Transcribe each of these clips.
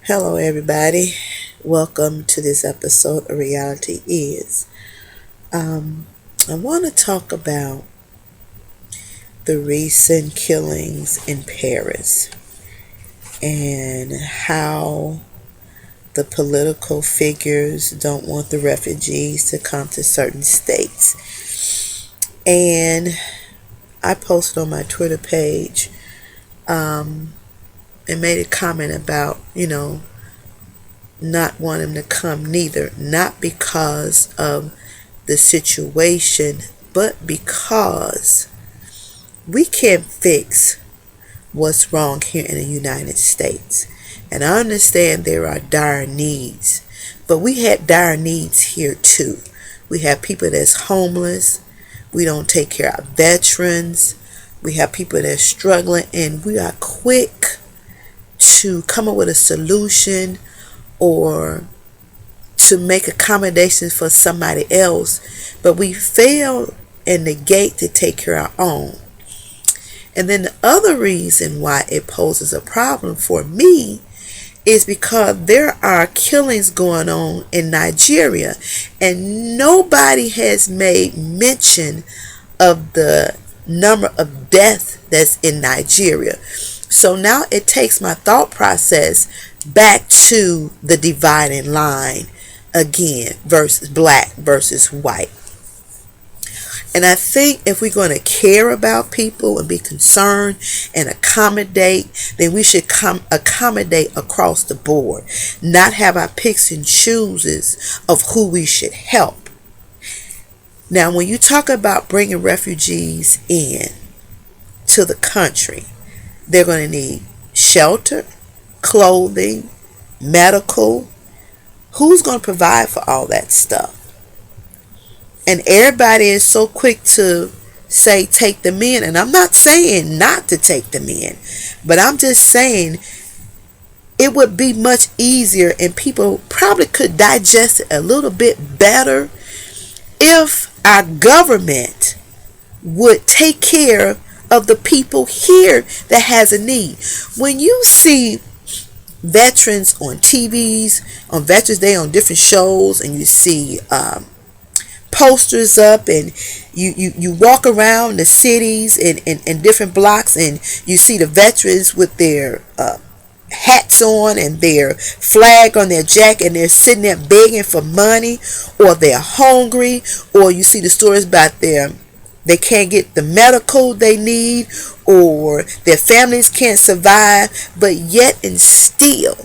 Hello, everybody. Welcome to this episode of Reality Is. I want to talk about the recent killings in Paris and how the political figures don't want the refugees to come to certain states. And I posted on my Twitter page and made a comment about, not wanting to come neither, not because of the situation, but because we can't fix what's wrong here in the United States. And I understand there are dire needs, but we had dire needs here too. We have people that's homeless. We don't take care of veterans. We have people that's struggling, and we are quick to come up with a solution or to make accommodations for somebody else, but we fail and negate to take care of our own. And then the other reason why it poses a problem for me is because there are killings going on in Nigeria, and nobody has made mention of the number of deaths that's in Nigeria. So now it takes my thought process back to the dividing line again, versus black versus white. And I think if we're going to care about people and be concerned and accommodate, then we should accommodate across the board, not have our picks and chooses of who we should help. Now, when you talk about bringing refugees in to the country, they're going to need shelter, clothing, medical. Who's going to provide for all that stuff? And everybody is so quick to say take them in. And I'm not saying not to take them in, but I'm just saying it would be much easier and people probably could digest it a little bit better if our government would take care of the people here that has a need. When you see veterans on TVs, on Veterans Day, on different shows, and you see posters up, and you walk around the cities and different blocks, and you see the veterans with their hats on and their flag on their jacket, and they're sitting there begging for money, or they're hungry, or you see the stories about they can't get the medical they need, or their families can't survive, but yet and still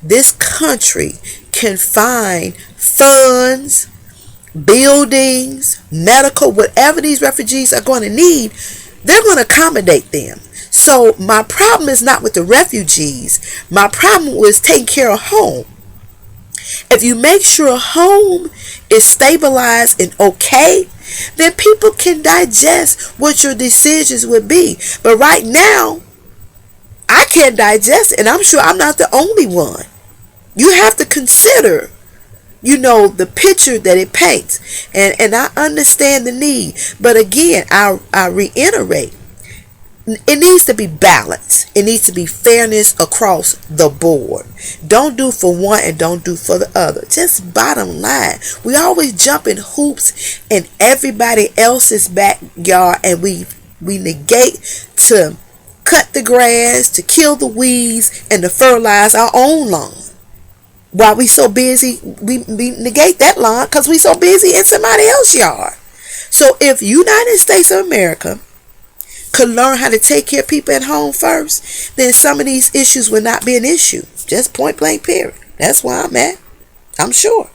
this country can find funds, buildings, medical, whatever these refugees are going to need, they're going to accommodate them. So my problem is not with the refugees. My problem was taking care of home. If you make sure home is stabilized and okay, then people can digest what your decisions would be. But right now, I can't digest it, and I'm sure I'm not the only one. You have to consider, the picture that it paints. And I understand the need. But again, I reiterate, it needs to be balanced. It needs to be fairness across the board. Don't do for one and don't do for the other. Just bottom line. We always jump in hoops in everybody else's backyard, and we negate to cut the grass, to kill the weeds, and to fertilize our own lawn. While we so busy, we negate that lawn because we so busy in somebody else's yard. So if United States of America could learn how to take care of people at home first, then some of these issues would not be an issue. Just point blank period. That's where I'm at. I'm sure.